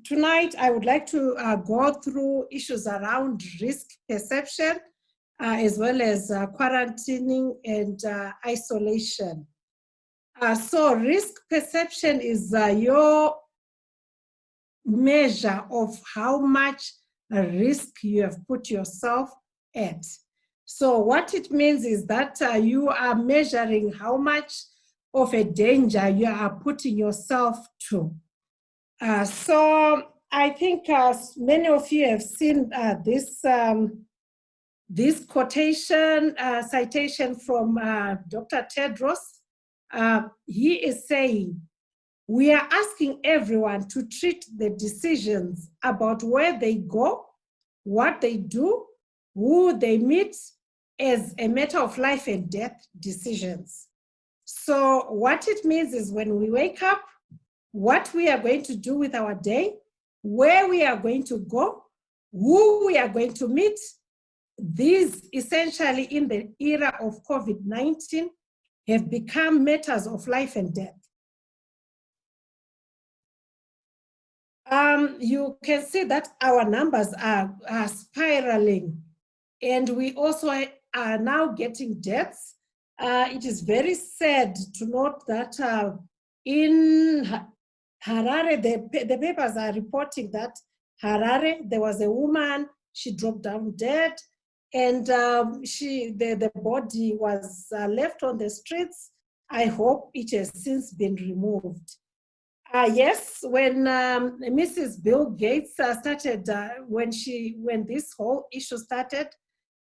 tonight I would like to go through issues around risk perception, as well as quarantining and isolation. So risk perception is your measure of how much risk you have put yourself at. So what it means is that you are measuring how much of a danger you are putting yourself to. So I think many of you have seen this quotation, citation from Dr. Tedros. He is saying, we are asking everyone to treat the decisions about where they go, what they do, who they meet as a matter of life and death decisions. So what it means is when we wake up, what we are going to do with our day, where we are going to go, who we are going to meet, these essentially in the era of COVID-19 have become matters of life and death. You can see that our numbers are spiraling, and we also are now getting deaths. It is very sad to note that in Harare, the papers are reporting that Harare, there was a woman, she dropped down dead, and the body was left on the streets. I hope it has since been removed. Yes, when Mrs. Bill Gates started, when this whole issue started,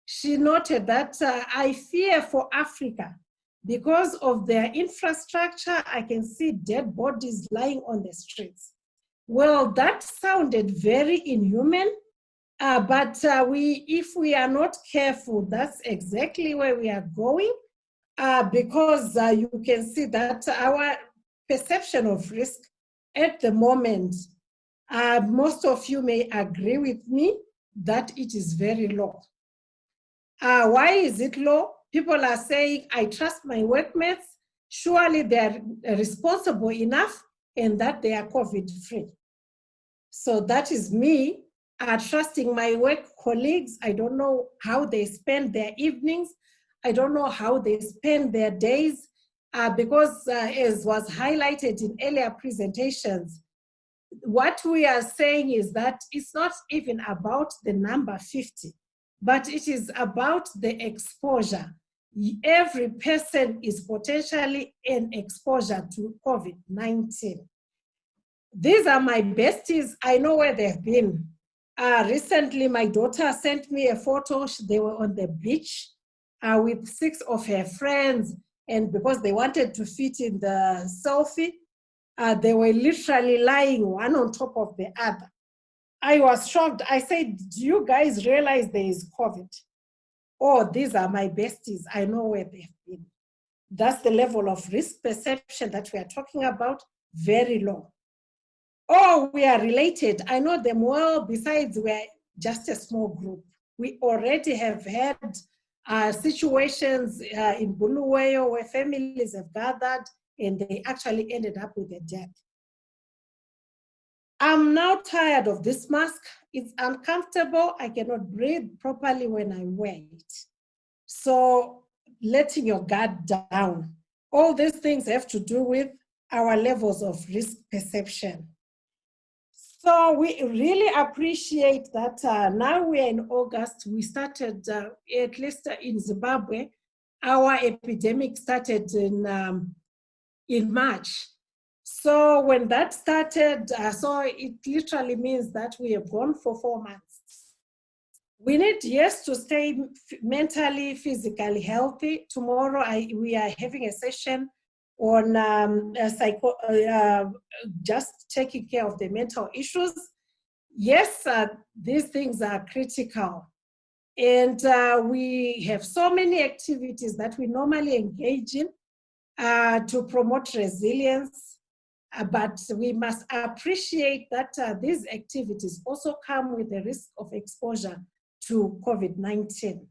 she noted that I fear for Africa because of their infrastructure. I can see dead bodies lying on the streets. Well, that sounded very inhuman, but if we are not careful, that's exactly where we are going, because you can see that our perception of risk at the moment, most of you may agree with me that it is very low. Why is it low? People are saying, I trust my workmates, surely they're responsible enough and that they are COVID-free. So that is me trusting my work colleagues. I don't know how they spend their evenings. I don't know how they spend their days. Because as was highlighted in earlier presentations, what we are saying is that it's not even about the number 50, but it is about the exposure. Every person is potentially an exposure to COVID-19. These are my besties. I know where they've been. Recently, my daughter sent me a photo. They were on the beach with 6 of her friends. And because they wanted to fit in the selfie, they were literally lying one on top of the other. I was shocked. I said, do you guys realize there is COVID? Oh, these are my besties. I know where they've been. That's the level of risk perception that we are talking about, very low. Oh, we are related. I know them well. Besides, we're just a small group. We already have had situations in Buluwayo where families have gathered and they actually ended up with a death. I'm now tired of this mask. It's uncomfortable. I cannot breathe properly when I wear it. So letting your guard down. All these things have to do with our levels of risk perception. So we really appreciate that now we are in August. We started, at least in Zimbabwe, our epidemic started in March. So when that started, so it literally means that we have gone for 4 months. We need, yes, to stay mentally, physically healthy. Tomorrow we are having a session on just taking care of the mental issues. Yes, these things are critical. And we have so many activities that we normally engage in to promote resilience. But we must appreciate that these activities also come with the risk of exposure to COVID-19.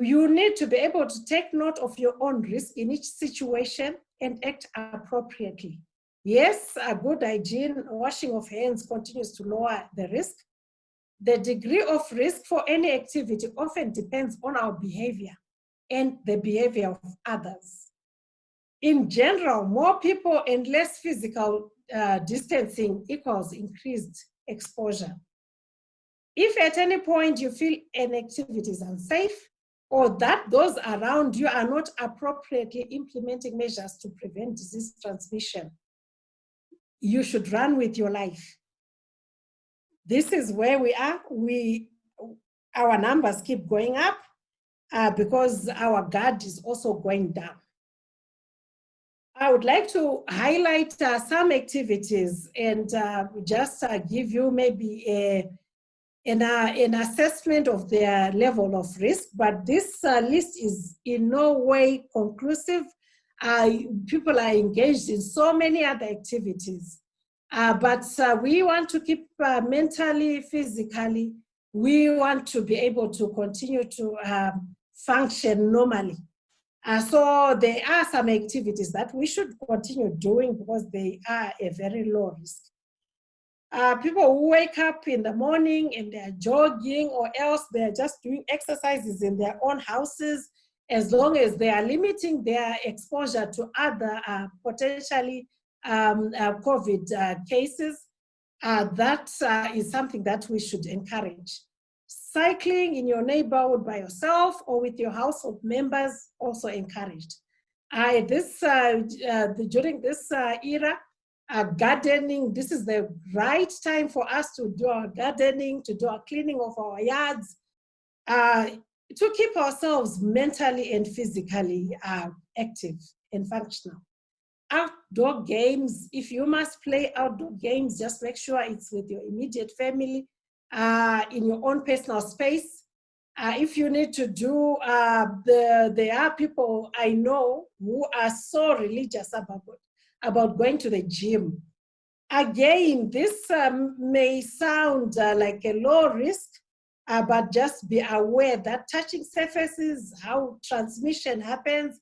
You need to be able to take note of your own risk in each situation and act appropriately. Yes, a good hygiene, washing of hands continues to lower the risk. The degree of risk for any activity often depends on our behavior and the behavior of others. In general, more people and less physical distancing equals increased exposure. If at any point you feel an activity is unsafe or that those around you are not appropriately implementing measures to prevent disease transmission, you should run with your life. This is where we are. Our numbers keep going up because our guard is also going down. I would like to highlight some activities and just give you maybe an assessment of their level of risk, but this list is in no way conclusive. People are engaged in so many other activities, but we want to keep mentally, physically, we want to be able to continue to function normally. So there are some activities that we should continue doing because they are a very low risk. People who wake up in the morning and they're jogging or else they're just doing exercises in their own houses, as long as they are limiting their exposure to other potentially COVID cases, that is something that we should encourage. Cycling in your neighborhood by yourself or with your household members, also encouraged. During this era, gardening, this is the right time for us to do our gardening, to do our cleaning of our yards, to keep ourselves mentally and physically active and functional. Outdoor games, if you must play outdoor games, just make sure it's with your immediate family, in your own personal space. If you need to do, there are people I know who are so religious about going to the gym. Again, this may sound like a low risk, but just be aware that touching surfaces, how transmission happens.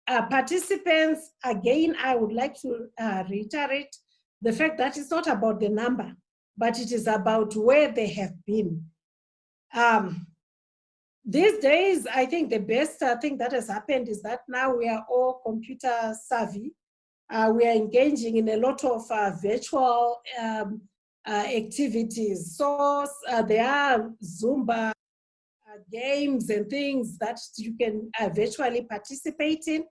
Participants, again, I would like to reiterate the fact that it's not about the number, but it is about where they have been. These days, I think the best thing that has happened is that now we are all computer savvy. We are engaging in a lot of virtual activities. So there are Zumba games and things that you can virtually participate in.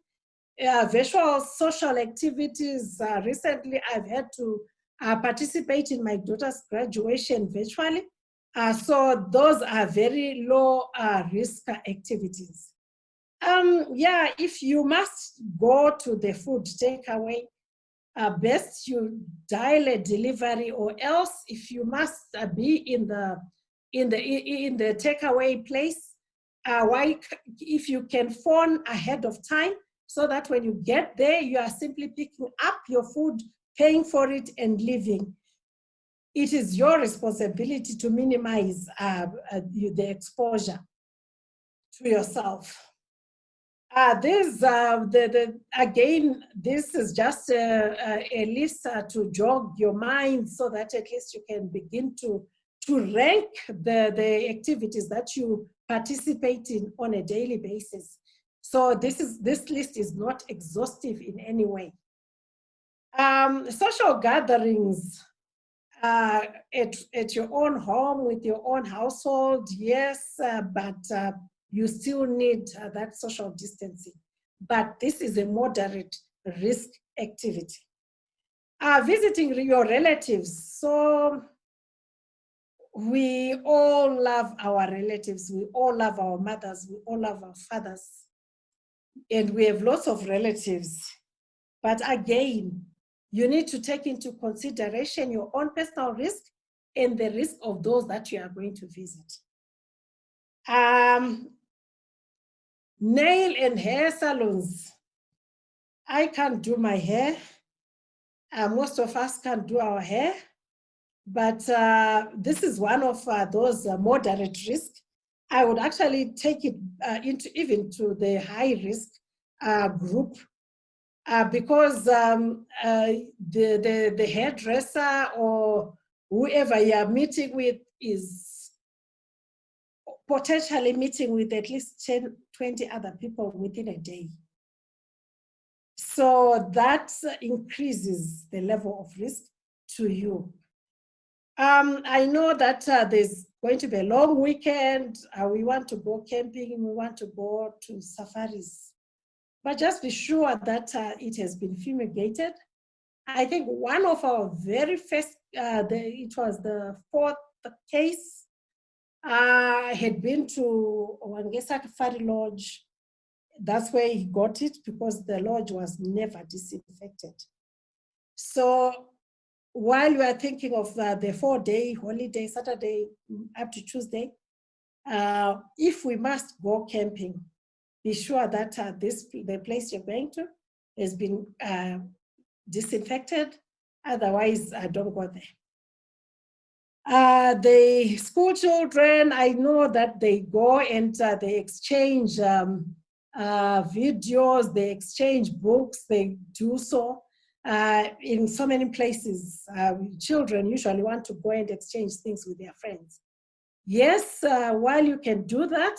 Virtual social activities. Recently, I've had to participate in my daughter's graduation virtually. So those are very low risk activities. Yeah, if you must go to the food takeaway, best you dial a delivery, or else if you must be in the takeaway place, if you can phone ahead of time so that when you get there, you are simply picking up your food, paying for it, and leaving. It is your responsibility to minimize the exposure to yourself. Again, this is just a list to jog your mind so that at least you can begin to rank the activities that you participate in on a daily basis. So this list is not exhaustive in any way. Social gatherings at your own home with your own household, yes, but you still need that social distancing. But this is a moderate risk activity. Visiting your relatives. So we all love our relatives. We all love our mothers. We all love our fathers. And we have lots of relatives. But again, you need to take into consideration your own personal risk and the risk of those that you are going to visit. Nail and hair salons. I can't do my hair. Most of us can't do our hair. But this is one of those moderate risks. I would actually take it even to the high risk group. because the hairdresser or whoever you are meeting with is potentially meeting with at least 10, 20 other people within a day. So that increases the level of risk to you. I know that there's going to be a long weekend. We want to go camping, we want to go to safaris. But just be sure that it has been fumigated. I think one of our very first, it was the fourth case, had been to Wangesa Safari Lodge. That's where he got it, because the lodge was never disinfected. So while you are thinking of the 4-day holiday, Saturday up to Tuesday, if we must go camping, be sure that the place you're going to has been disinfected. Otherwise, don't go there. The school children, I know that they go and they exchange videos, they exchange books, they do so in so many places. Children usually want to go and exchange things with their friends. Yes, while you can do that,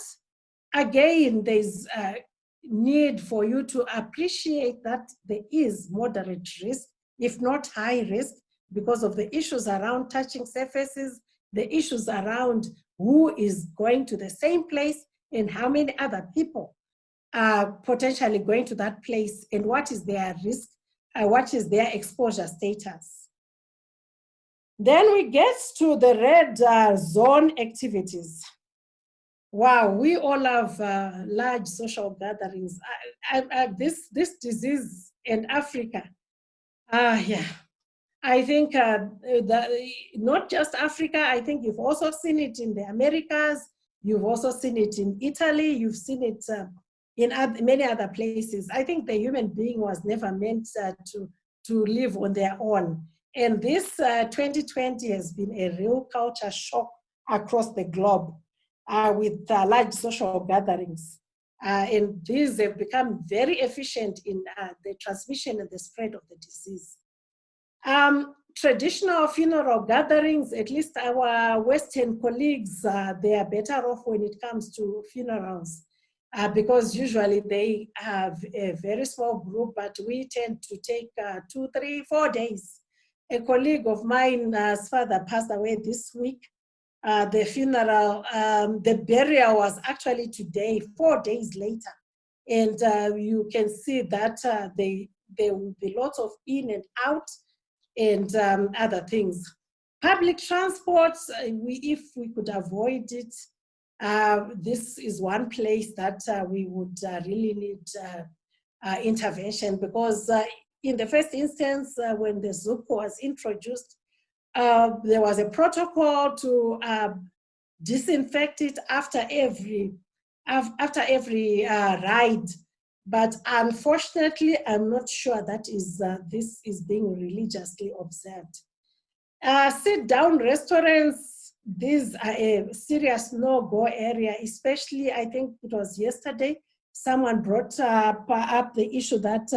again, there's a need for you to appreciate that there is moderate risk, if not high risk, because of the issues around touching surfaces, the issues around who is going to the same place and how many other people are potentially going to that place and what is their risk, what is their exposure status. Then we get to the red zone activities. Wow, we all have large social gatherings. This disease in Africa, yeah, I think not just Africa, I think you've also seen it in the Americas, you've also seen it in Italy, you've seen it in many other places. I think the human being was never meant to live on their own. And this 2020 has been a real culture shock across the globe. With large social gatherings. And these have become very efficient in the transmission and the spread of the disease. Traditional funeral gatherings, at least our Western colleagues, they are better off when it comes to funerals because usually they have a very small group, but we tend to take 2, 3, 4 days. A colleague of mine's father passed away this week. The funeral, the burial was actually today, 4 days later. And you can see that there will be lots of in and out and other things. Public transport, if we could avoid it, this is one place that we would really need intervention, because in the first instance, when the Zuko was introduced, there was a protocol to disinfect it after every ride, but unfortunately, I'm not sure that this is being religiously observed. Sit-down restaurants, these are a serious no-go area, especially, I think it was yesterday, someone brought up the issue that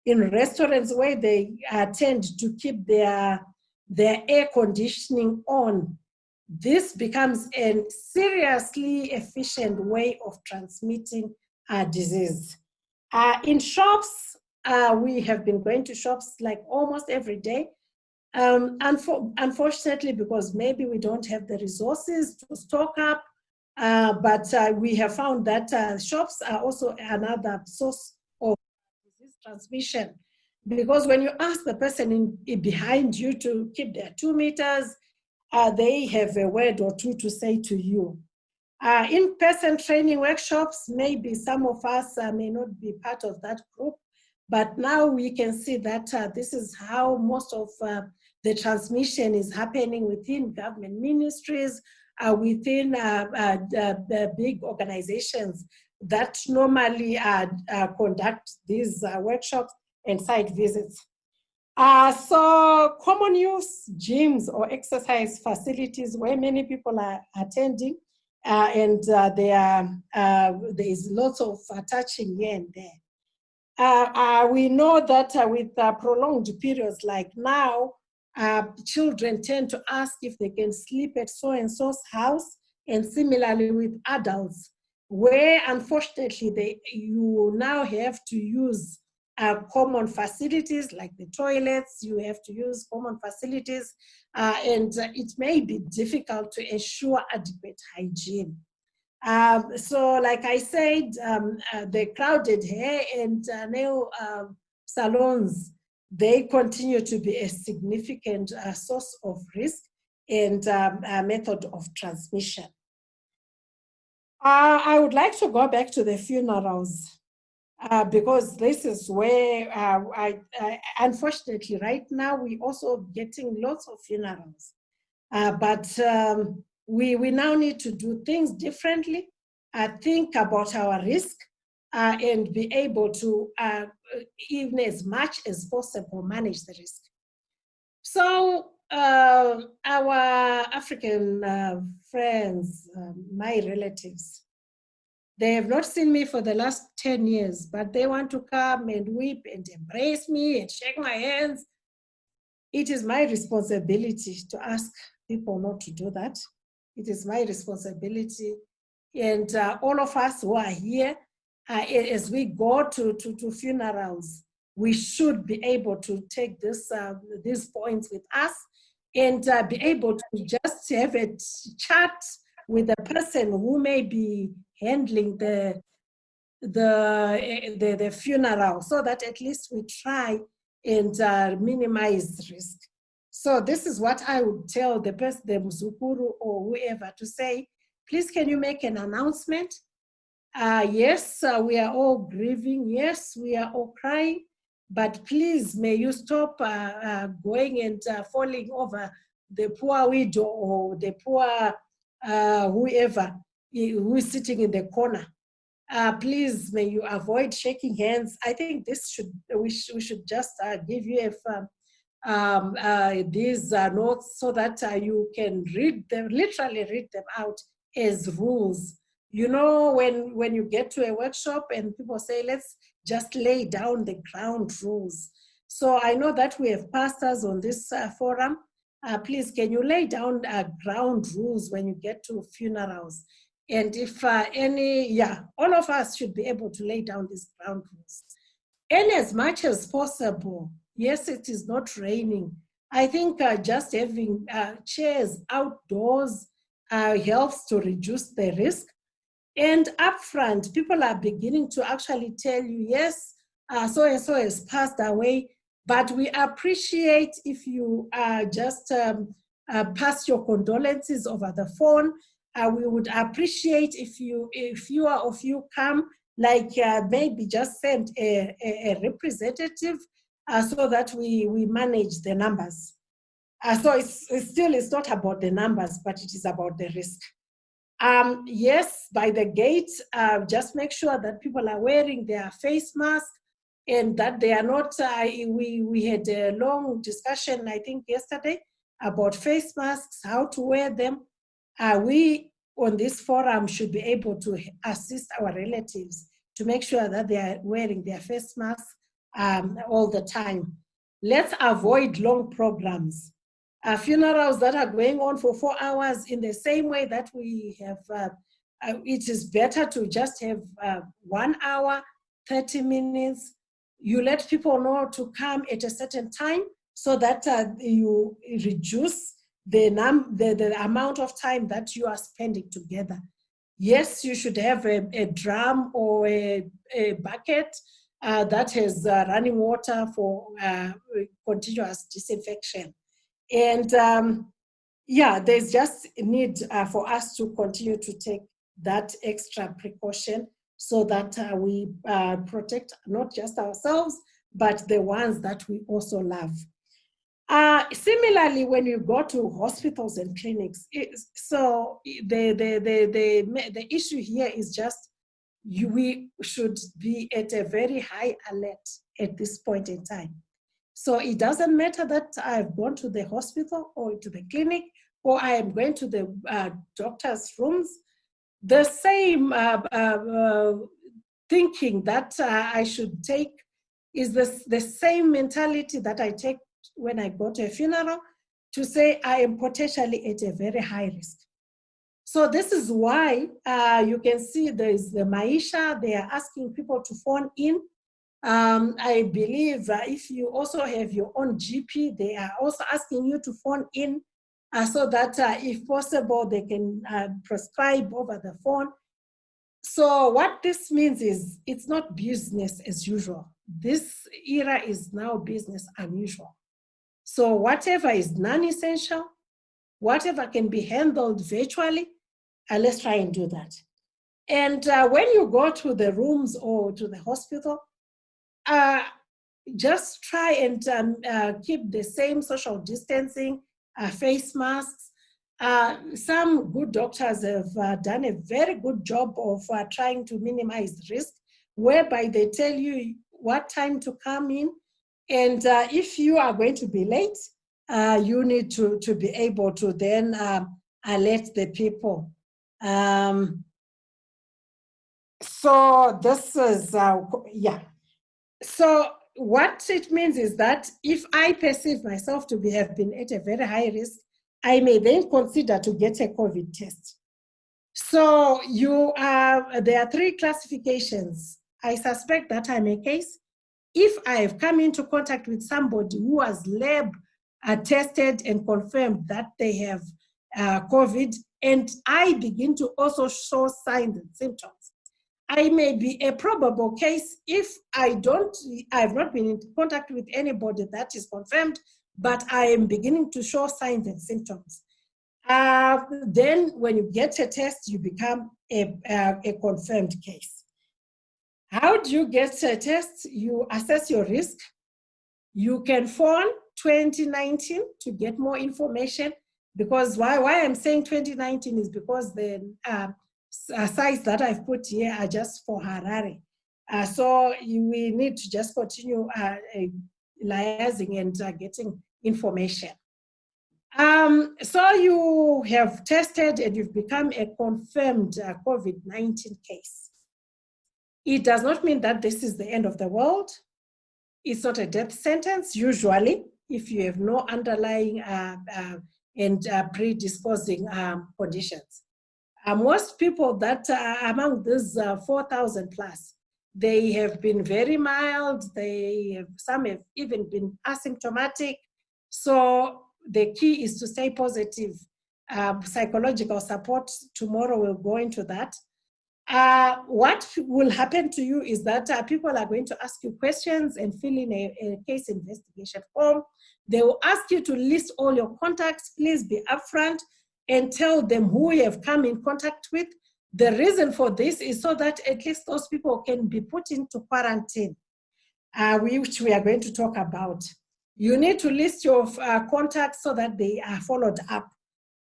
in restaurants where they tend to keep their air conditioning on, this becomes a seriously efficient way of transmitting disease. In shops, we have been going to shops like almost every day. Unfortunately, because maybe we don't have the resources to stock up, but we have found that shops are also another source of disease transmission. Because when you ask the person behind you to keep their 2 meters, they have a word or two to say to you. In-person training workshops, maybe some of us may not be part of that group, but now we can see that this is how most of the transmission is happening within government ministries, within the big organizations that normally conduct these workshops and site visits. So common use gyms or exercise facilities where many people are attending, and there is lots of touching here and there. We know that with prolonged periods like now, children tend to ask if they can sleep at so-and-so's house, and similarly with adults, where unfortunately you now have to use common facilities like the toilets, you have to use common facilities, and it may be difficult to ensure adequate hygiene. So like I said, the crowded hair and nail salons, they continue to be a significant source of risk and a method of transmission. I would like to go back to the funerals because this is where, unfortunately, right now, we're also getting lots of funerals. But we now need to do things differently, think about our risk, and be able to, even as much as possible, manage the risk. So our African friends, my relatives, they have not seen me for the last 10 years, but they want to come and weep and embrace me and shake my hands. It is my responsibility to ask people not to do that. It is my responsibility. And all of us who are here, as we go to funerals, we should be able to take these points with us and be able to just have a chat with the person who may be handling the funeral, so that at least we try and minimize risk. So this is what I would tell the person, the Mzukuru or whoever, to say, please can you make an announcement? Yes, we are all grieving. Yes, we are all crying. But please, may you stop going and falling over the poor widow or the poor whoever who is sitting in the corner. Please, may you avoid shaking hands. I think we should just give you these notes so that you can read them, literally read them out as rules. You know, when you get to a workshop and people say, let's just lay down the ground rules. So I know that we have pastors on this forum. Please, can you lay down ground rules when you get to funerals? And if all of us should be able to lay down these ground rules. And as much as possible, yes, it is not raining. I think just having chairs outdoors helps to reduce the risk. And upfront, people are beginning to actually tell you, yes, so-and-so has passed away, but we appreciate if you just pass your condolences over the phone. We would appreciate if you come, like maybe just send a representative so that we manage the numbers. So it's not about the numbers, but it is about the risk. Yes, by the gate, just make sure that people are wearing their face mask and that they are not, we had a long discussion, I think yesterday, about face masks, how to wear them. We on this forum should be able to assist our relatives to make sure that they are wearing their face masks all the time. Let's avoid long programs. Funerals that are going on for 4 hours, in the same way that we have, it is better to just have 1 hour, 30 minutes. You let people know to come at a certain time so that you reduce the amount of time that you are spending together. Yes, you should have a drum or a bucket that has running water for continuous disinfection. And there's just a need for us to continue to take that extra precaution so that we protect not just ourselves, but the ones that we also love. Similarly, when you go to hospitals and clinics, so the issue here is just we should be at a very high alert at this point in time. So it doesn't matter that I've gone to the hospital or to the clinic or I am going to the doctor's rooms. The same thinking that I should take is this the same mentality that I take when I go to a funeral, to say I am potentially at a very high risk. So this is why you can see there is the Maisha, they are asking people to phone in. I believe if you also have your own GP, they are also asking you to phone in so that if possible, they can prescribe over the phone. So what this means is it's not business as usual. This era is now business unusual. So whatever is non-essential, whatever can be handled virtually, let's try and do that. And when you go to the rooms or to the hospital, just try and keep the same social distancing, face masks. Some good doctors have done a very good job of trying to minimize risk, whereby they tell you what time to come in. And if you are going to be late, you need to be able to then alert the people. So this is, yeah. So what it means is that if I perceive myself to have been at a very high risk, I may then consider to get a COVID test. So there are 3 classifications. I suspect that I'm a case. If I have come into contact with somebody who has lab tested and confirmed that they have COVID, and I begin to also show signs and symptoms, I may be a probable case if I have not been in contact with anybody that is confirmed, but I am beginning to show signs and symptoms. Then when you get a test, you become a confirmed case. How do you get a test? You assess your risk. You can phone 2019 to get more information, because why I'm saying 2019 is because the sites that I've put here are just for Harare. So we need to just continue liaising and getting information. So you have tested and you've become a confirmed COVID-19 case. It does not mean that this is the end of the world. It's not a death sentence, usually, if you have no underlying and predisposing conditions. Most people that are among these 4,000 plus, they have been very mild. Some have even been asymptomatic. So the key is to stay positive. Psychological support, tomorrow we'll go into that. What will happen to you is that people are going to ask you questions and fill in a case investigation form. They will ask you to list all your contacts. Please be upfront and tell them who you have come in contact with. The reason for this is so that at least those people can be put into quarantine, which we are going to talk about. You need to list your contacts so that they are followed up.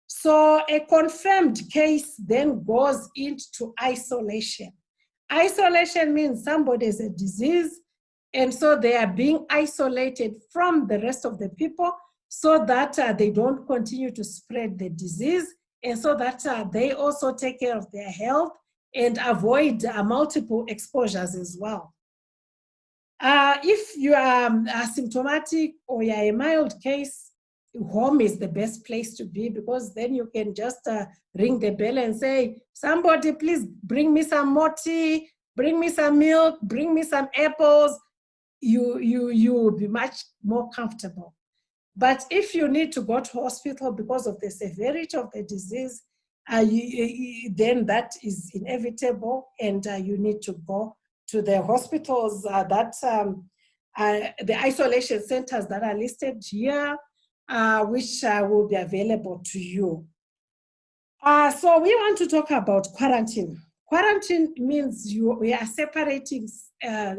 So a confirmed case then goes into isolation. Isolation means somebody has a disease, and so they are being isolated from the rest of the people so that they don't continue to spread the disease, and so that they also take care of their health and avoid multiple exposures as well. If you are asymptomatic or you are a mild case, home is the best place to be, because then you can just ring the bell and say, somebody please bring me some more tea, bring me some milk, bring me some apples. You will be much more comfortable. But if you need to go to hospital because of the severity of the disease, then that is inevitable, and you need to go to the hospitals, the isolation centers that are listed here, which will be available to you. So we want to talk about quarantine. Quarantine means we are separating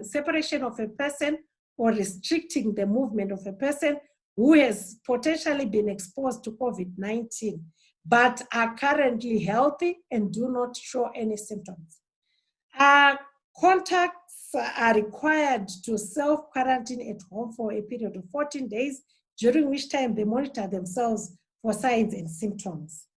separation of a person or restricting the movement of a person who has potentially been exposed to COVID-19, but are currently healthy and do not show any symptoms. Contacts are required to self-quarantine at home for a period of 14 days, during which time they monitor themselves for signs and symptoms.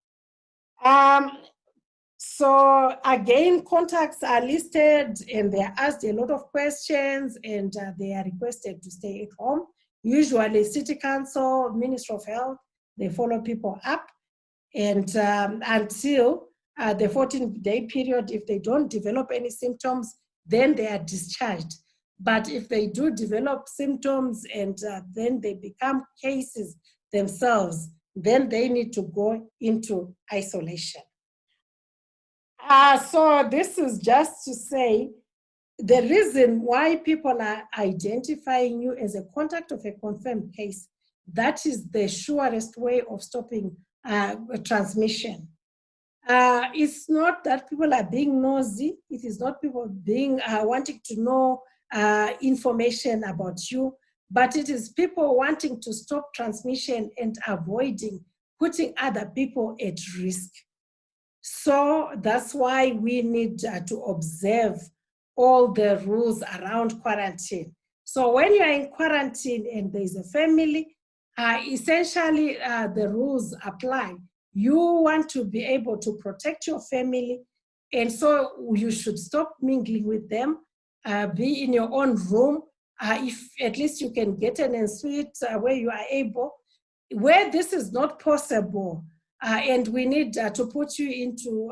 So again, contacts are listed and they are asked a lot of questions and they are requested to stay at home. Usually City Council, Ministry of Health, they follow people up and until the 14-day period. If they don't develop any symptoms, then they are discharged. But if they do develop symptoms and then they become cases themselves, then they need to go into isolation. So this is just to say the reason why people are identifying you as a contact of a confirmed case, that is the surest way of stopping transmission. It's not that people are being nosy. It is not people being wanting to know information about you, but it is people wanting to stop transmission and avoiding putting other people at risk. So that's why we need to observe all the rules around quarantine. So when you are in quarantine and there's a family, essentially the rules apply. You want to be able to protect your family, and so you should stop mingling with them, be in your own room. If at least you can get an ensuite where you are able. Where this is not possible, and we need to put you into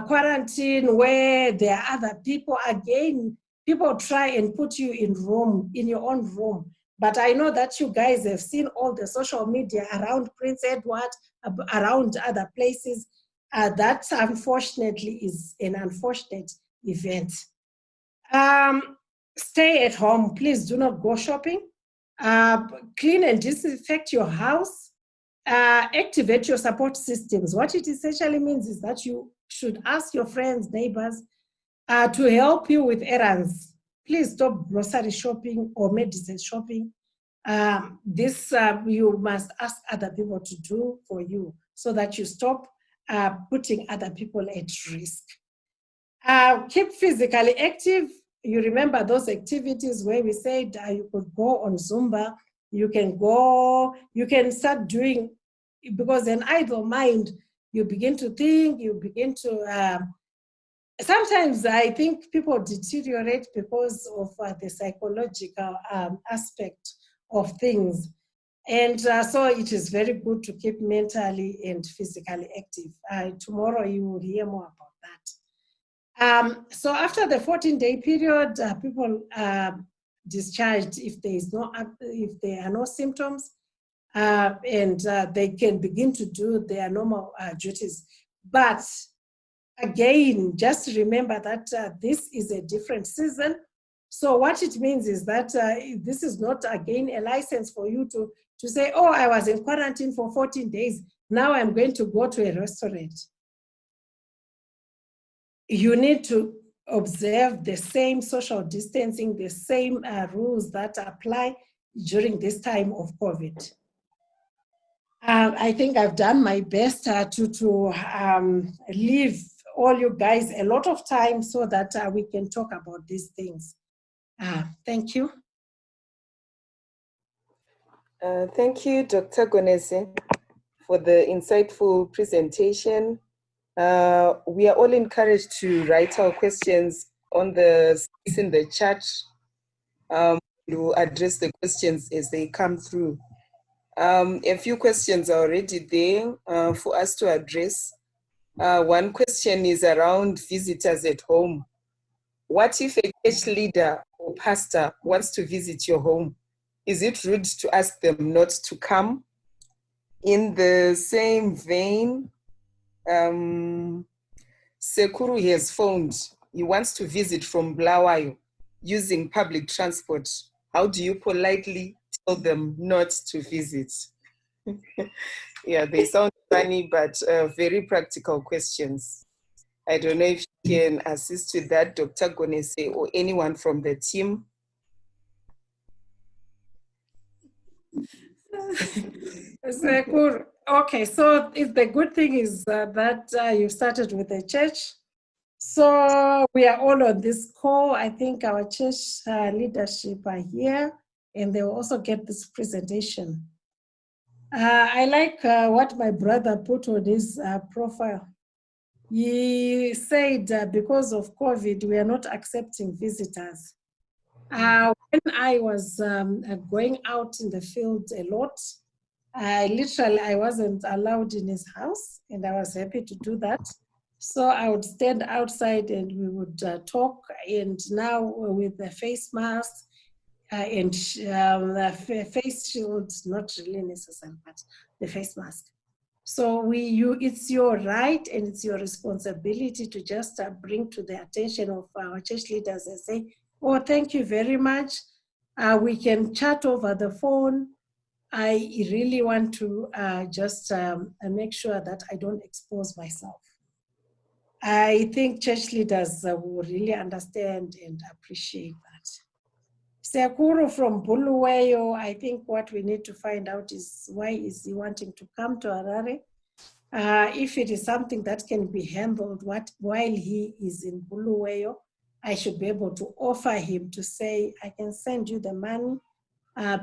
quarantine where there are other people, again, people try and put you in your own room. But I know that you guys have seen all the social media around Prince Edward, around other places. That unfortunately is an unfortunate event. Stay at home. Please do not go shopping. Clean and disinfect your house. Activate your support systems. What it essentially means is that you should ask your friends, neighbors, to help you with errands. Please stop grocery shopping or medicine shopping. This you must ask other people to do for you so that you stop putting other people at risk. Keep physically active. You remember those activities where we said you could go on Zumba, you can start doing, because an idle mind, you begin to think, you begin to, sometimes I think people deteriorate because of the psychological aspect of things. And so it is very good to keep mentally and physically active. Tomorrow you will hear more about that. So after the 14-day period, people are discharged if there are no symptoms, and they can begin to do their normal duties. But again, just remember that this is a different season. So what it means is that this is not, again, a license for you to say, oh, I was in quarantine for 14 days. Now I'm going to go to a restaurant. You need to observe the same social distancing, the same rules that apply during this time of COVID. I think I've done my best to leave all you guys a lot of time so that we can talk about these things. Thank you. Thank you, Dr. Gonese, for the insightful presentation. We are all encouraged to write our questions on the space in the chat. To address the questions as they come through. A few questions are already there for us to address. One question is around visitors at home. What if a church leader or pastor wants to visit your home? Is it rude to ask them not to come? In the same vein, Sekuru has phoned. He wants to visit from Blawayo using public transport. How do you politely tell them not to visit? Yeah, they sound funny, but very practical questions. I don't know if you can assist with that, Dr. Gonese, or anyone from the team. Okay, so the good thing is that you started with the church. So we are all on this call. I think our church leadership are here, and they will also get this presentation. I like what my brother put on his profile. he said because of COVID, we are not accepting visitors. When I was going out in the field a lot, I wasn't allowed in his house, and I was happy to do that. So I would stand outside and we would talk, and now with the face mask and the face shields, not really necessary, but the face mask. So it's your right and it's your responsibility to just bring to the attention of our church leaders and say, oh, thank you very much. We can chat over the phone. I really want to just make sure that I don't expose myself. I think church leaders will really understand and appreciate that. Sekuru from Buluwayo, I think what we need to find out is why is he wanting to come to Harare? If it is something that can be handled while he is in Buluwayo, I should be able to offer him to say, I can send you the money,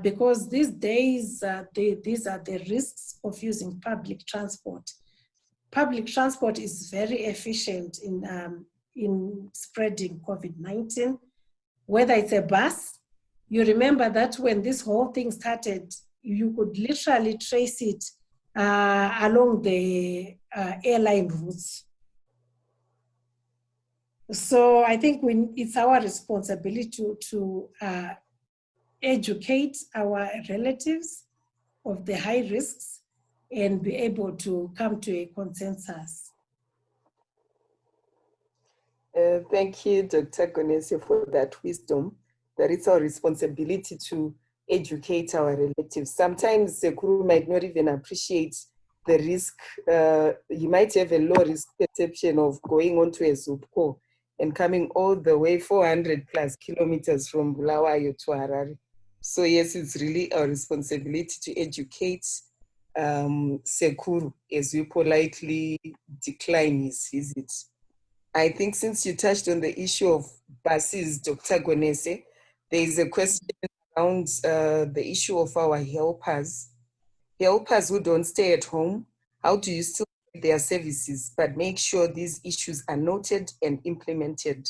because these days, these are the risks of using public transport. Public transport is very efficient in spreading COVID-19, whether it's a bus. You remember that when this whole thing started, you could literally trace it along the airline routes. So I think it's our responsibility to educate our relatives of the high risks and be able to come to a consensus. Thank you, Dr. Gonese, for that wisdom, that it's our responsibility to educate our relatives. Sometimes the guru might not even appreciate the risk. You might have a low risk perception of going onto a Zupco and coming all the way 400 plus kilometers from Bulawayo to Harare. So yes, it's really our responsibility to educate Sekuru as we politely decline his visit. I think since you touched on the issue of buses, Dr. Gonese, there is a question around the issue of our helpers who don't stay at home. How do you still get their services, but make sure these issues are noted and implemented?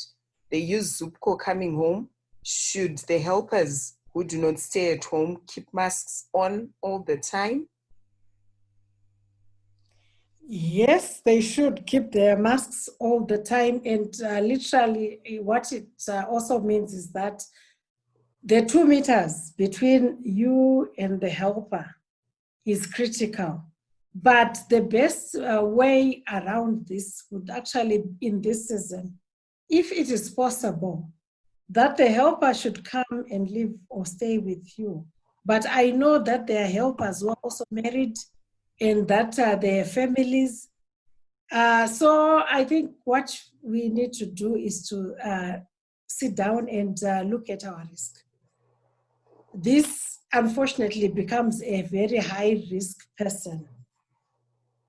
They use Zupco coming home. Should the helpers who do not stay at home keep masks on all the time? Yes, they should keep their masks all the time. And literally what it also means is that the 2 meters between you and the helper is critical. But the best way around this would actually, in this season, if it is possible, that the helper should come and live or stay with you. But I know that there are helpers who are also married and that their families. So I think what we need to do is to sit down and look at our risk. This unfortunately becomes a very high risk person.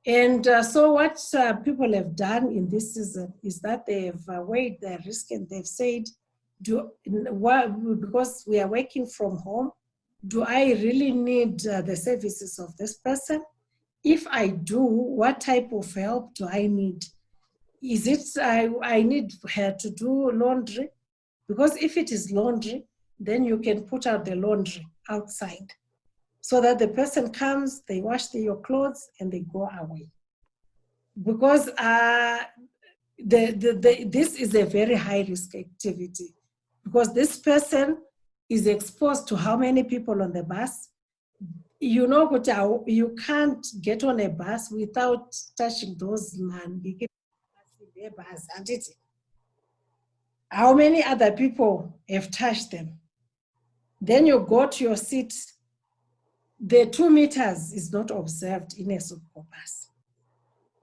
And so what people have done in this season is that they have weighed their risk and they've said, because we are working from home, do I really need the services of this person? If I do, what type of help do I need? Is it I need her to do laundry? Because if it is laundry, then you can put out the laundry outside so that the person comes, they wash your clothes and they go away. Because this is a very high risk activity, because this person is exposed to how many people on the bus. You know what, you can't get on a bus without touching those man. How many other people have touched them? Then you go to your seat. The 2 meters is not observed in a Zupco bus.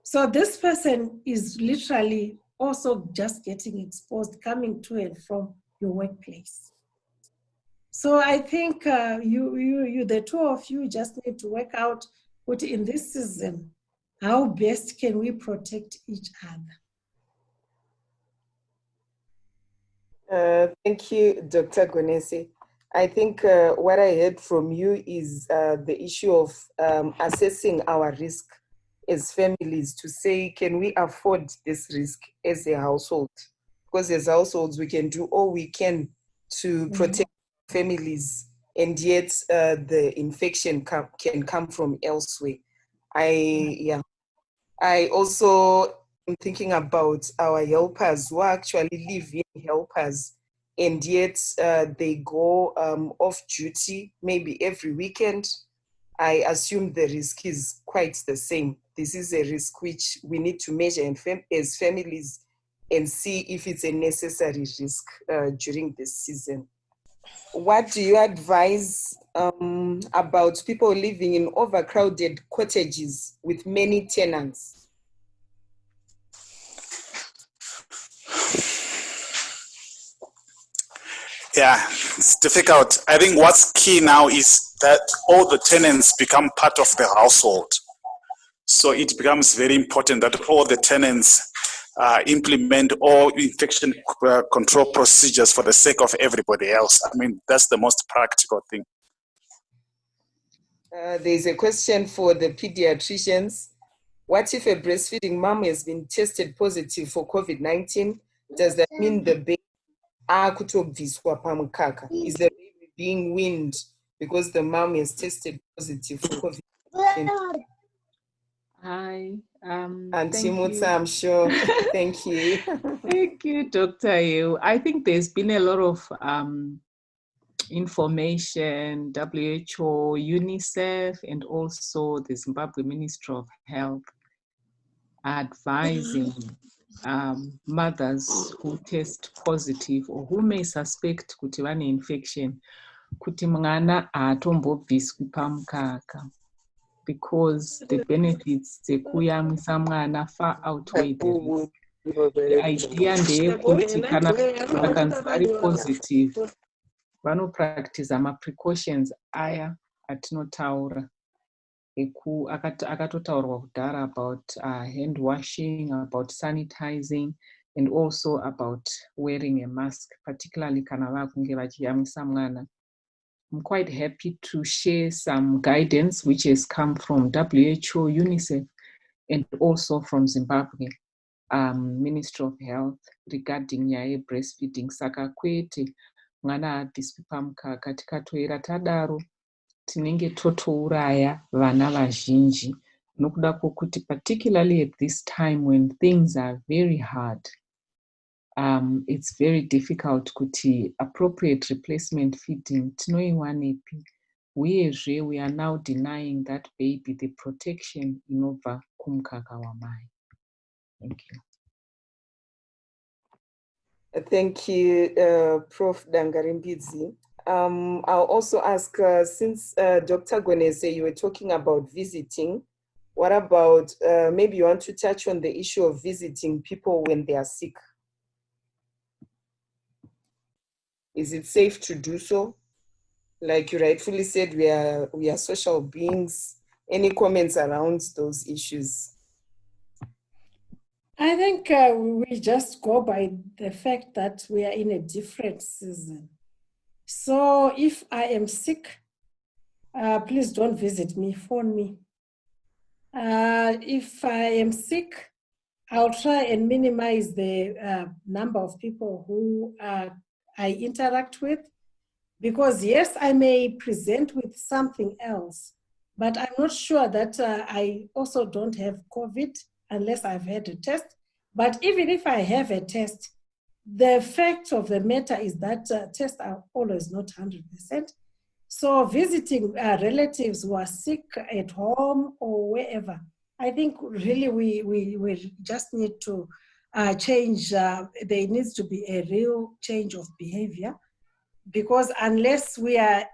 So this person is literally also just getting exposed coming to and from your workplace. So I think the two of you just need to work out what in this season, how best can we protect each other? Thank you, Dr. Gonese. I think what I heard from you is the issue of assessing our risk as families to say, can we afford this risk as a household? Because as households, we can do all we can to protect families, and yet the infection can come from elsewhere. I also am thinking about our helpers who are actually live-in helpers, and yet they go off duty maybe every weekend. I assume the risk is quite the same. This is a risk which we need to measure as families and see if it's a necessary risk during this season. What do you advise about people living in overcrowded cottages with many tenants? Yeah, it's difficult. I think what's key now is that all the tenants become part of the household. So it becomes very important that all the tenants implement all infection control procedures for the sake of everybody else. I mean, that's the most practical thing. There's a question for the pediatricians. What if a breastfeeding mom has been tested positive for COVID-19? Does that mean the baby akutobviswa pamukaka? Is the baby being weaned because the mom has tested positive for COVID-19? Hi, Auntie thank Mutsa, you. I'm sure. Thank you. Thank you, Dr. Yu. I think there's been a lot of information, WHO, UNICEF, and also the Zimbabwe Ministry of Health advising mothers who test positive or who may suspect kuti vane infection kuti mwana hatombobviswi pamukaka, because the benefits dzekuyamwisa mwana far outweigh the risk. The idea ndeyekuti kana akanzi vari positive vanopractice ma-precautions aya atinotaura. Akatotaurwa kudhara about hand washing, about sanitizing, and also about wearing a mask, particularly kana vakunge vachiyamwisa mwana. I'm quite happy to share some guidance which has come from WHO, UNICEF, and also from Zimbabwe Ministry of Health regarding nyaya breastfeeding. Saka kwete mwana abviswi pamukaka, tikatoera tadaro tinenge totouraya vana vazhinji, nokuda kwokuti particularly at this time when things are very hard, it's very difficult kuti appropriate replacement feeding tinoiwanepi, uyezve we are now denying that baby the protection inobva kumukaka wamai. Thank you. Thank you, Prof. Dangarimbidzi. I'll also ask, since Dr. Gonese, you were talking about visiting, what about, maybe you want to touch on the issue of visiting people when they are sick? Is it safe to do so? Like you rightfully said, we are social beings. Any comments around those issues? I think we just go by the fact that we are in a different season. So if I am sick, please don't visit me, phone me. If I am sick, I'll try and minimize the number of people who I interact with, because yes, I may present with something else, but I'm not sure that I also don't have COVID unless I've had a test. But even if I have a test, the fact of the matter is that tests are always not 100%. So visiting relatives who are sick at home or wherever, I think really we just need to change. There needs to be a real change of behavior, because unless I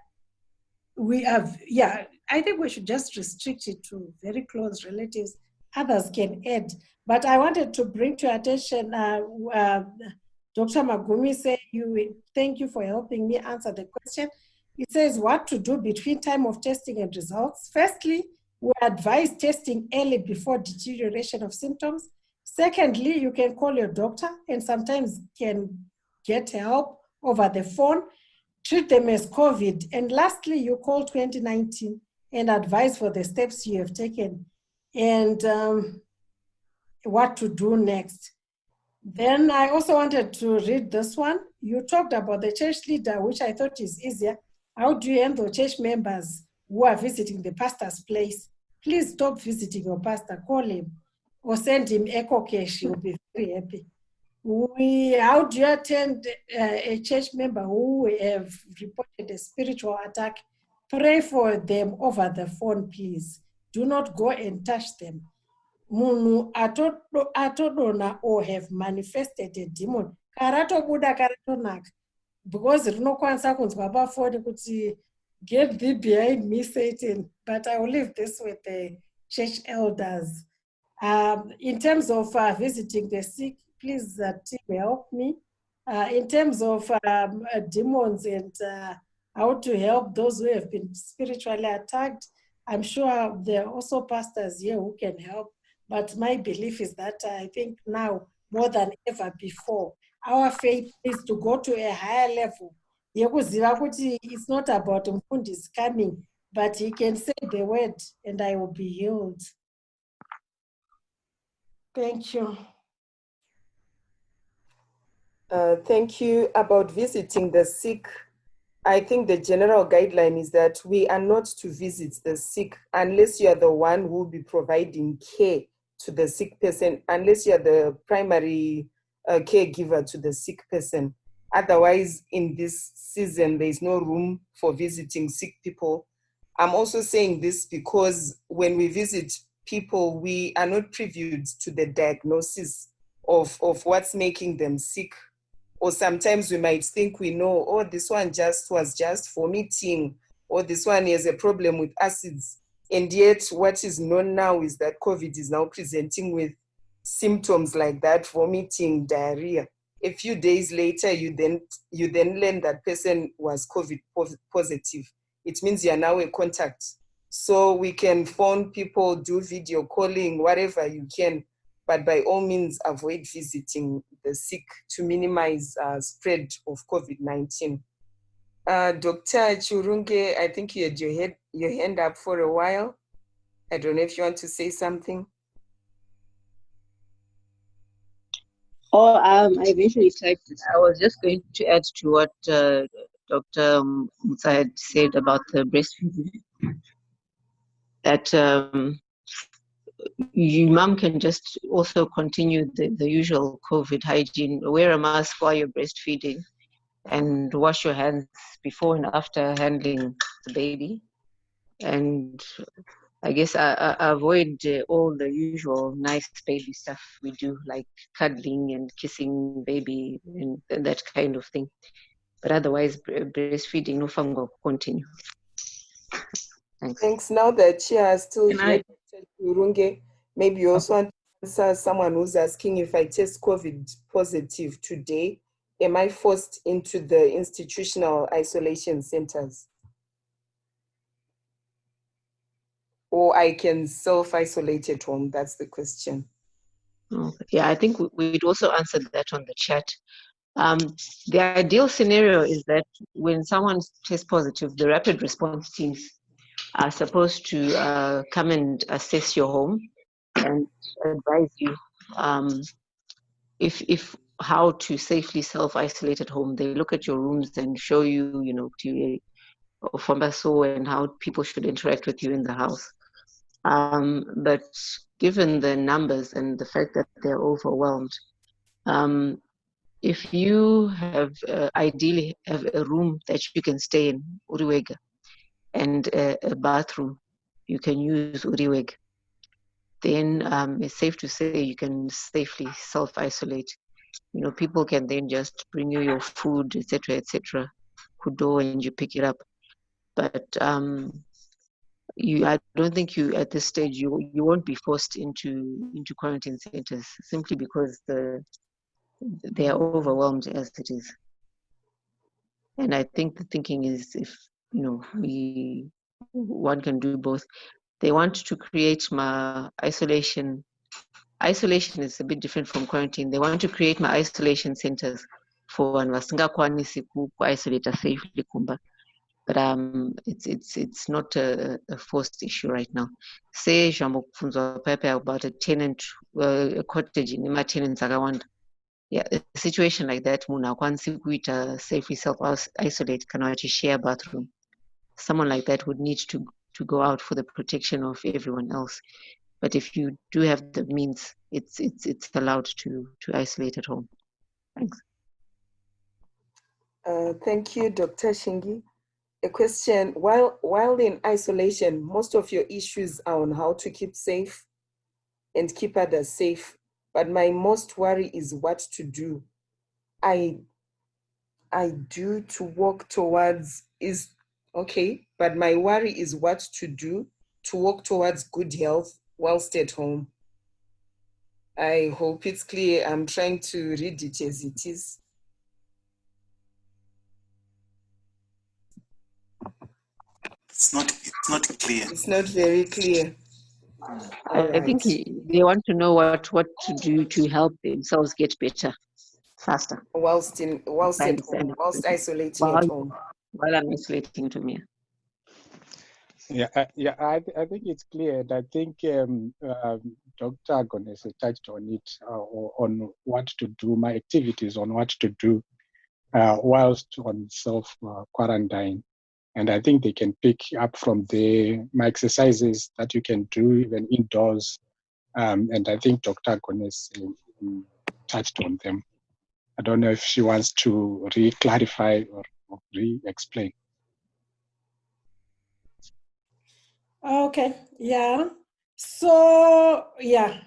think we should just restrict it to very close relatives. Others can add. But I wanted to bring to your attention, Dr. Magumi said, thank you for helping me answer the question. It says what to do between time of testing and results. Firstly, we advise testing early before deterioration of symptoms. Secondly, you can call your doctor and sometimes can get help over the phone, treat them as COVID. And lastly, you call 2019 and advise for the steps you have taken and what to do next. Then I also wanted to read this one. You talked about the church leader, which I thought is easier. How do you handle church members who are visiting the pastor's place? Please stop visiting your pastor, call him or send him echo cash. He'll be very happy. How do you attend a church member who have reported a spiritual attack? Pray for them over the phone, please. Do not go and touch them. Munhu atodona or have manifested a demon karatobuda karatonaka, because rinokwanisa kunzwa pafoni kuti get thee behind me, Satan. But I will leave this with the church elders. In terms of visiting the sick, please team help me. In terms of demons and how to help those who have been spiritually attacked, I'm sure there are also pastors here who can help. But my belief is that I think now, more than ever before, our faith is to go to a higher level. It's not about Mfundisi coming, but he can say the word and I will be healed. Thank you. Thank you. About visiting the sick, I think the general guideline is that we are not to visit the sick unless you are the one who will be providing care to the sick person, unless you are the primary caregiver to the sick person. Otherwise, in this season, there is no room for visiting sick people. I'm also saying this because when we visit people, we are not previewed to the diagnosis of what's making them sick. Or sometimes we might think we know, oh, this one was just vomiting, or this one has a problem with acids. And yet what is known now is that COVID is now presenting with symptoms like that, vomiting, diarrhea. A few days later, you then learn that person was COVID positive. It means you are now a contact. So we can phone people, do video calling, whatever you can, but by all means avoid visiting the sick to minimize spread of COVID-19. Dr. Churunge, I think you had your hand up for a while. I don't know if you want to say something. Oh, I eventually typed it. I was just going to add to what Dr. Mutsa had said about the breastfeeding. That your mom can just also continue the usual COVID hygiene, wear a mask while you're breastfeeding, and wash your hands before and after handling the baby. And I guess I avoid all the usual nice baby stuff we do, like cuddling and kissing baby and that kind of thing. But otherwise, breastfeeding, no fungo, continue. Thanks. Thanks. Now that Chia is still here, Urunge, maybe you also want to answer someone who's asking, if I test COVID positive today, am I forced into the institutional isolation centers? Or I can self-isolate at home? That's the question. Yeah, I think we'd also answered that on the chat. The ideal scenario is that when someone tests positive, the rapid response teams are supposed to come and assess your home and advise you if how to safely self-isolate at home. They look at your rooms and show you, and how people should interact with you in the house. But given the numbers and the fact that they're overwhelmed, if you have ideally have a room that you can stay in, Uriwega, and a bathroom you can use Uriwega, then it's safe to say you can safely self-isolate. People can then just bring you your food, etc., kudo, and you pick it up. But I don't think you at this stage you won't be forced into quarantine centers simply because they are overwhelmed as it is. And I think the thinking is, if one can do both. They want to create my isolation. Isolation is a bit different from quarantine. They want to create my isolation centers for one vasingakwanisi kuisolate safely kumba. but it's not a forced issue right now. Say zvambofunzwa pepe about a tenant, a cottage in my tenants akawanda. Yeah, a situation like that, munhu akwanisi kuita safely self-isolate kana share bathroom. Someone like that would need to go out for the protection of everyone else. But if you do have the means, it's allowed to isolate at home. Thanks. Thank you, Dr. Shingi. A question, while in isolation, most of your issues are on how to keep safe and keep others safe. But my most worry is what to do. I do to walk towards is okay, but my worry is what to do to walk towards good health whilst at home. I hope it's clear. I'm trying to read it as it is. It's not clear. It's not very clear. I think they want to know what to do to help themselves get better faster. Whilst at home, whilst isolating at home. While I'm isolating to me. I think it's clear. And I think Dr. Gones touched on it, on what to do, my activities on what to do whilst on self-quarantine. And I think they can pick up from there my exercises that you can do even indoors. And I think Dr. Gones touched on them. I don't know if she wants to re-clarify or re-explain. Okay, yeah. So, yeah,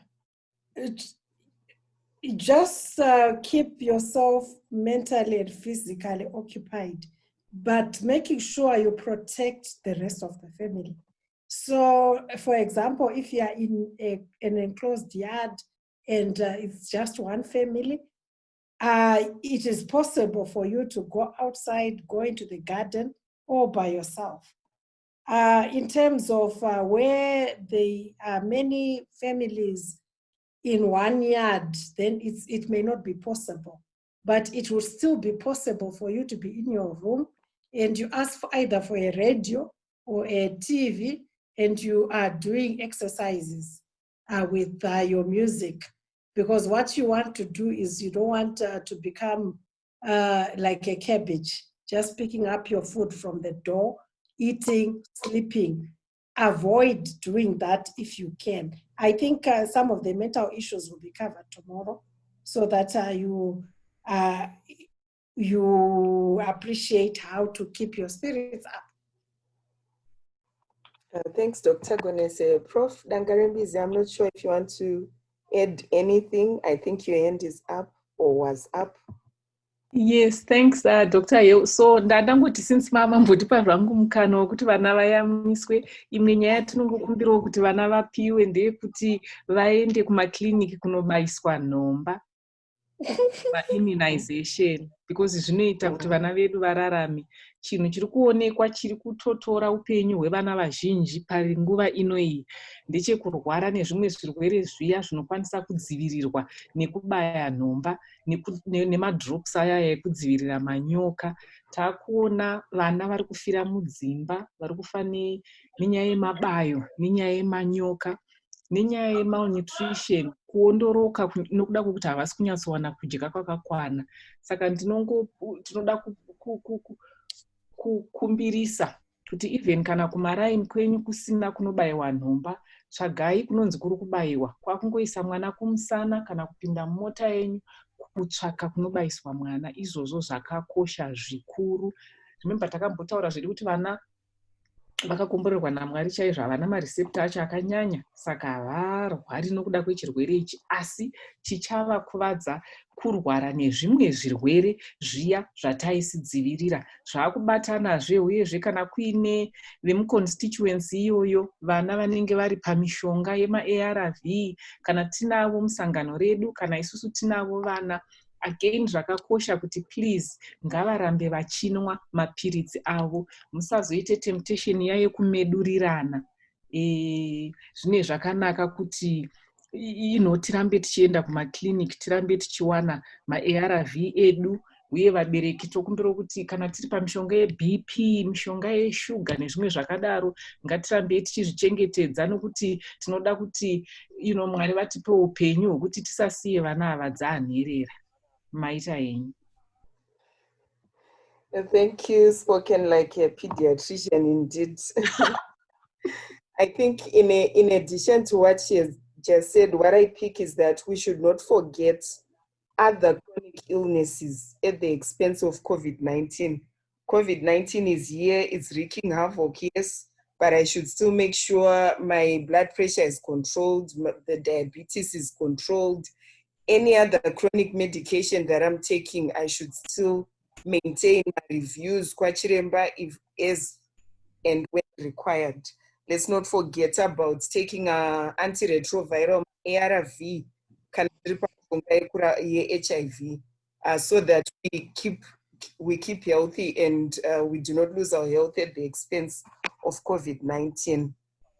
just keep yourself mentally and physically occupied, but making sure you protect the rest of the family. So, for example, if you are in an enclosed yard and it's just one family, it is possible for you to go outside, go into the garden, or by yourself. In terms of where there are many families in one yard, then it may not be possible. But it will still be possible for you to be in your room and you ask for either for a radio or a TV and you are doing exercises with your music. Because what you want to do is you don't want to become like a cabbage, just picking up your food from the door, eating, sleeping. Avoid doing that if you can. I think some of the mental issues will be covered tomorrow so that you appreciate how to keep your spirits up. Thanks, Dr. Gones. Prof. Dangarembizi, I'm not sure if you want to add anything. I think your hand is up or was up. Yes, thanks, Dr. Yo. So, ndangoti since mama mbotipa zvangu mukana wekuti vana vayamiswe, imwe nyaya tinongokumbirawo kuti vana vapiwe ndeyekuti vaende kumakliniki kunobaiswa nhomba. Immunization, because zvinoita kuti vana vedu vararame. Chinhu chiri kuonekwa chiri kutotora upenyu hwevana vazhinji panguva ino iyi ndechekurwara nezvimwe zvirwere zviya zvinokwanisa kudzivirirwa nekubaya nhomba nemadrops aya ekudzivirira manyoka. Takuona vana vari kufira mudzimba, vari kufa nenyaya yemabayo, nenyaya yemanyoka, nenyaya yemalnutrition, kuondoroka nokuda kwekuti havasi kunyatsowana kudya kwakakwana. Saka tinoda kukumbirisa kuti even kana kumaraini kwenyu kusina kunobayiwa nhomba, tsvagai kunonzi kuri kubayiwa. Kwakungoisa mwana kumusana kana kupinda mumota yenyu kutsvaka kunobayiswa mwana. Izvozvo zvakakosha zvikuru. Remember takambotaura zvedu kuti vana vakakomborerwa naMwari chaizvo, havana mareceptor acho akanyanya, saka havarwari nokuda kwechirwere ichi, asi chichavakuvadza kurwara nezvimwe zvirwere zviya zvataisidzivirira zvakubatanazve. Uyezve kana kuine vemuconstituency iyoyo vana vanenge vari pamishonga yemaARV, kana tinavo musangano redu, kana isusu tinavo vana, again zvakakosha kuti please ngavarambe vachinwa mapiritsi avo. Musazoite temptation yaye kumedurirana. Zvine zvakanaka kuti tirambe tichienda kumakliniki, tirambe tichiwana maARV edu uye vabereki tokumbira kuti kana tiri pamishonga yeBP, mishonga yeshuga nezvimwe zvakadaro, ngatirambe tichizvichengetedza nokuti tinoda kuti Mwari vatipe upenyu hwekuti tisasiye vana ava dzanherera. Maita henyu. Thank you, spoken like a pediatrician indeed. I think in addition to what she has just said, what I pick is that we should not forget other chronic illnesses at the expense of COVID-19. COVID-19 is here, it's wreaking havoc, yes, but I should still make sure my blood pressure is controlled, the diabetes is controlled. Any other chronic medication that I'm taking, I should still maintain my reviews, if as and when required. Let's not forget about taking an antiretroviral ARV HIV, so that we keep healthy and we do not lose our health at the expense of COVID-19.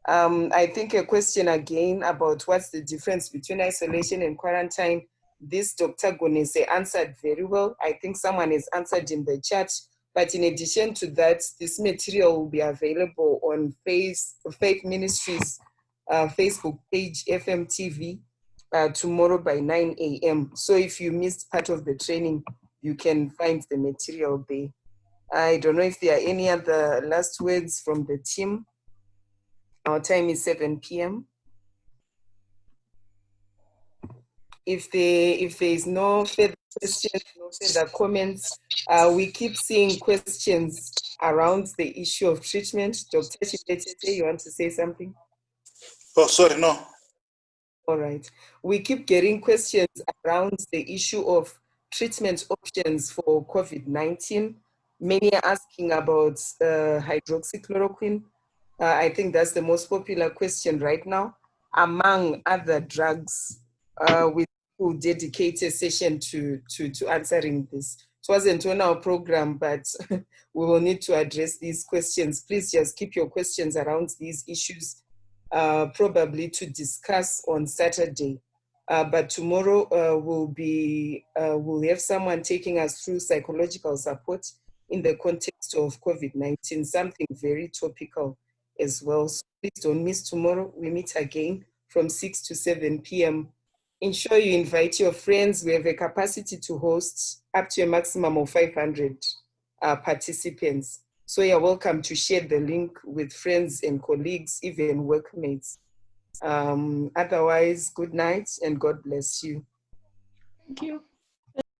I think a question again about what's the difference between isolation and quarantine. This Dr. Gonese answered very well. I think someone has answered in the chat. But in addition to that, this material will be available on Faith Ministries Facebook page, FMTV, tomorrow by 9 a.m. So if you missed part of the training, you can find the material there. I don't know if there are any other last words from the team. Our time is 7 p.m. If there is no further questions, no further comments, we keep seeing questions around the issue of treatment. Dr. Chibetete, you want to say something? Oh, sorry, no. All right. We keep getting questions around the issue of treatment options for COVID-19. Many are asking about hydroxychloroquine. I think that's the most popular question right now, among other drugs. We will dedicate a session to answering this. It wasn't on our program, but we will need to address these questions. Please just keep your questions around these issues, probably to discuss on Saturday. But tomorrow we'll have someone taking us through psychological support in the context of COVID-19, something very topical as well. So please don't miss tomorrow. We meet again from 6 to 7 p.m. Ensure you invite your friends. We have a capacity to host up to a maximum of 500 participants. So you're welcome to share the link with friends and colleagues, even workmates. Otherwise, good night and God bless you. Thank you.